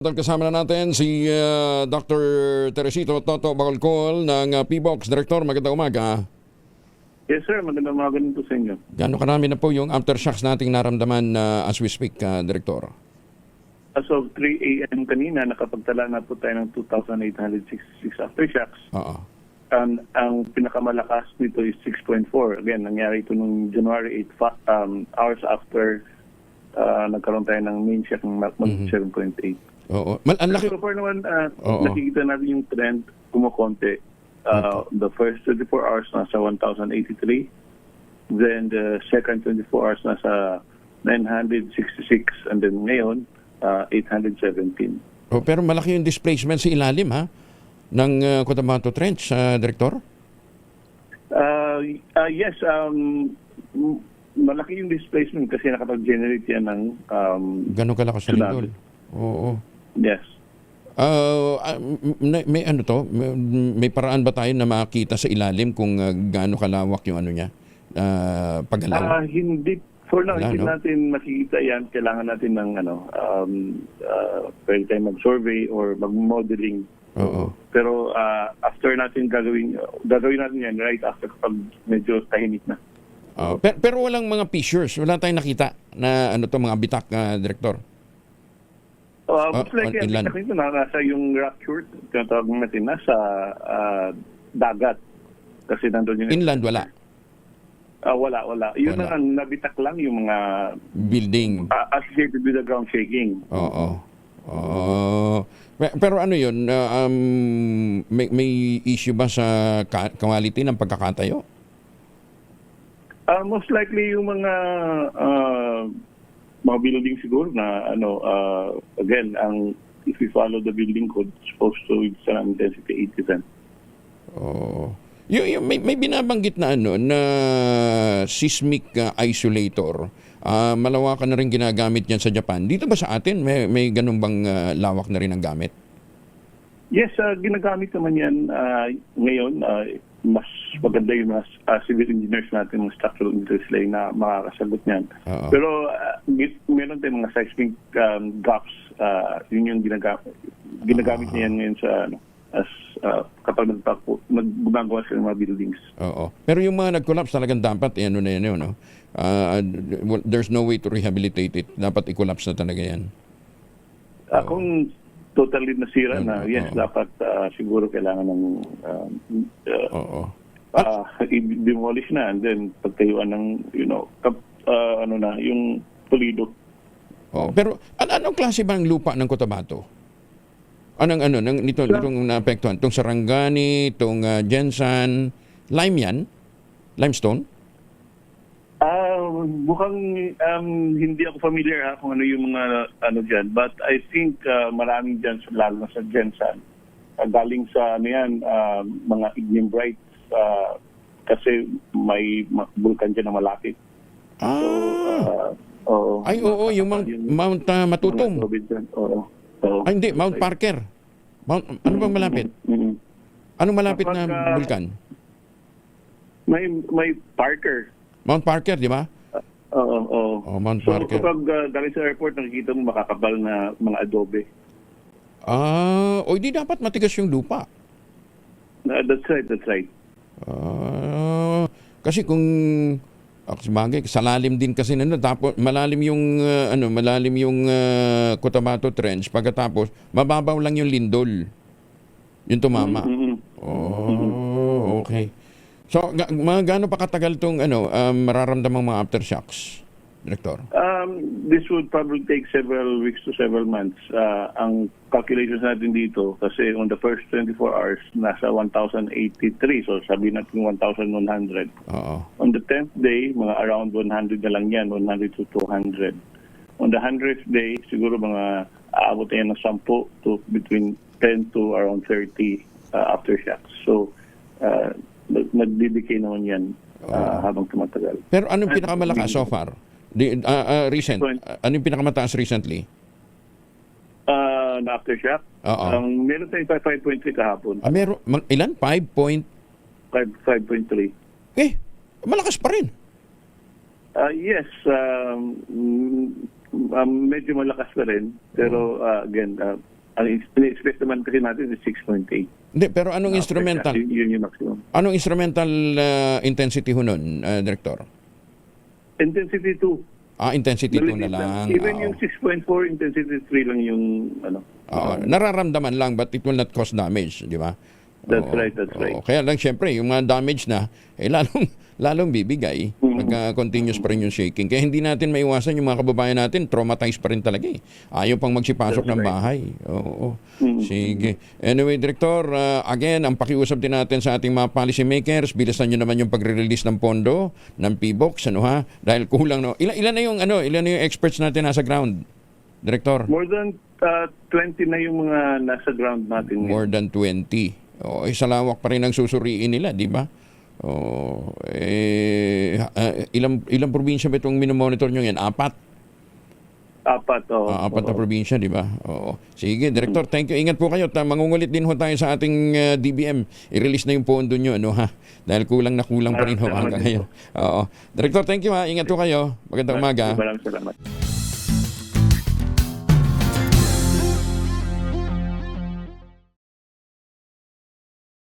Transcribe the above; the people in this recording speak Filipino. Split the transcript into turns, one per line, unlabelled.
Kasama na natin si Dr. Teresito Toto Bacolcol ng PBOX. Director, magandang umaga.
Yes sir, magandang umaga din po sa inyo.
Gaano karami na po yung aftershocks nating naramdaman as we speak, Director?
As of 3 a.m. kanina, nakapagtala na po tayo ng 2,866 aftershocks.
Oo.
Ang pinakamalakas nito is 6.4. Again, nangyari ito noong January 8, hours after nagkaroon tayo ng main shock ng 7.8.
Oo. Ang laki.
So far naman, nakikita natin yung trend kumukonti. The first 24 hours nasa 1,083. Then the second 24 hours nasa 966. And then ngayon, 817.
Oh, pero malaki yung displacement sa ilalim, ha? Ng Cotabato Trench, Director?
Yes, malaki yung displacement kasi nakapag-generate yan ng
Gano'ng kalakas na lindol? Oo.
Yes.
May ano to? May paraan ba tayo na makita sa ilalim kung gaano kalawak yung ano niya? Paggalaw?
Hindi. For now, hindi
no?
natin makikita yan. Kailangan natin ng pwede tayo mag-survey or mag-modeling.
Oo.
Pero after natin gagawin natin yan right after kapag medyo tahimik na.
Pero walang mga fissures. Wala tayong nakita na ano to, mga bitak, Director?
Most likely, nakita na nasa yung rock short, tinatawag natin, nasa dagat. Kasi nandun yung...
Inland, wala?
Wala. Yun
Wala.
ang nabitak lang yung mga...
Building?
Associated with the ground shaking.
Oo. Pero ano yun, may issue ba sa quality ng pagkakatayo?
Most likely yung mga building siguro na again, if we follow the building code, supposed to with sun intensity 80%.
Oh. May binabanggit na na seismic isolator. Malawakan na rin ginagamit yan sa Japan. Dito ba sa atin may ganun bang lawak na rin ang gamit?
Yes, ginagamit naman yan ngayon. Mas maganda yung mga civil engineers natin, mga structural engineers lang na makakasagot niyan. Pero meron tayong mga seismic gaps. Yun yung ginagamit niya ngayon sa kapag naggumagawa sila ng mga buildings.
Oo. Pero yung mga nag-collapse talagang dapat ano na yan, no? There's no way to rehabilitate it. Dapat i-collapse na talaga yan.
Kung totally nasira na, yes, dapat siguro kailangan ng i-demolish na and then pagtayuan ng, yung pulido.
Pero anong klase bang lupa ng Cotabato? Nitong naapektuhan? Itong Sarangani, itong Jensan, lime yan? Limestone?
Mukhang hindi ako familiar kung ano yung mga dyan. But I think maraming dyan, lalo na sa Jensan. Galing sa mga ignimbrites kasi may vulkan dyan na malapit. Oo,
yung Mount Matutum. Ay, hindi, Mount Parker. Ano bang malapit? Anong malapit na vulkan?
May Parker.
Mount Parker, di ba?
Oo.
Mount Parker.
So, kapag galing sa airport, nakikita mo makakapal na mga adobe.
Di dapat matigas yung lupa.
That's right.
Kasi kung sabagay, sa lalim din kasi tapos malalim yung Cotabato Trench, pagkatapos mababaw lang yung lindol. Yung tumama. Okay. So, gaano pa katagal itong mararamdamang mga aftershocks, Director?
This would probably take several weeks to several months. Ang calculations natin dito, kasi on the first 24 hours, nasa 1,083. So, sabihin natin 1,100. On the 10th day, mga around 100 na lang yan, 100 to 200. On the 100th day, siguro mga aabot na yan ng 10 to between 10 to around 30 aftershocks. So, nagdidikay naman yan habang tumatagal.
Pero anong pinakamalakas so far? Recent? Anong pinakamataas recently?
Na aftershock? Meron tayong 5.3 kahapon.
Meron? Ilan? 5.3? Malakas pa rin.
Yes. medyo malakas pa rin. Pero again, ang in-expect naman kasi natin is 6.8.
Hindi, pero anong instrumental?
Yun yung maximum.
Anong instrumental intensity ho nun, Director?
Intensity 2.
Intensity 2 na lang.
Even
Oo.
yung 6.4, intensity 3 lang yung
Nararamdaman lang but it will not cause damage, di ba?
That's right, that's right.
Kaya lang siyempre, yung mga damage na, lalong bibigay pag continuous pa rin yung shaking. Kaya hindi natin maiwasan yung mga kababayan natin, traumatized pa rin talaga eh. Ayaw pang magsipasok
That's
ng
right.
bahay. Oo. Sige. Anyway, Director, again, ang pakiusap din natin sa ating mga policy makers, bilisan nyo naman yung pagre-release ng pondo, ng PBOX, ano ha? Dahil kulang, no? Ilan na yung experts natin nasa ground, Director?
More than 20 na yung mga nasa ground natin.
More than 20. Sa lawak pa rin ang susuriin nila, di ba? Ilang probinsya ba itong minomonitor nyo yan? 4?
4,
4 na probinsya, di ba? Oo. Sige, Director, thank you. Ingat po kayo. Mangungulit din ho tayo sa ating DBM. I-release na yung pondo nyo, ano ha? Dahil kulang pa rin ho hanggang ngayon. Oo. Director, thank you ha. Ingat po kayo. Magandang umaga.
Maraming salamat.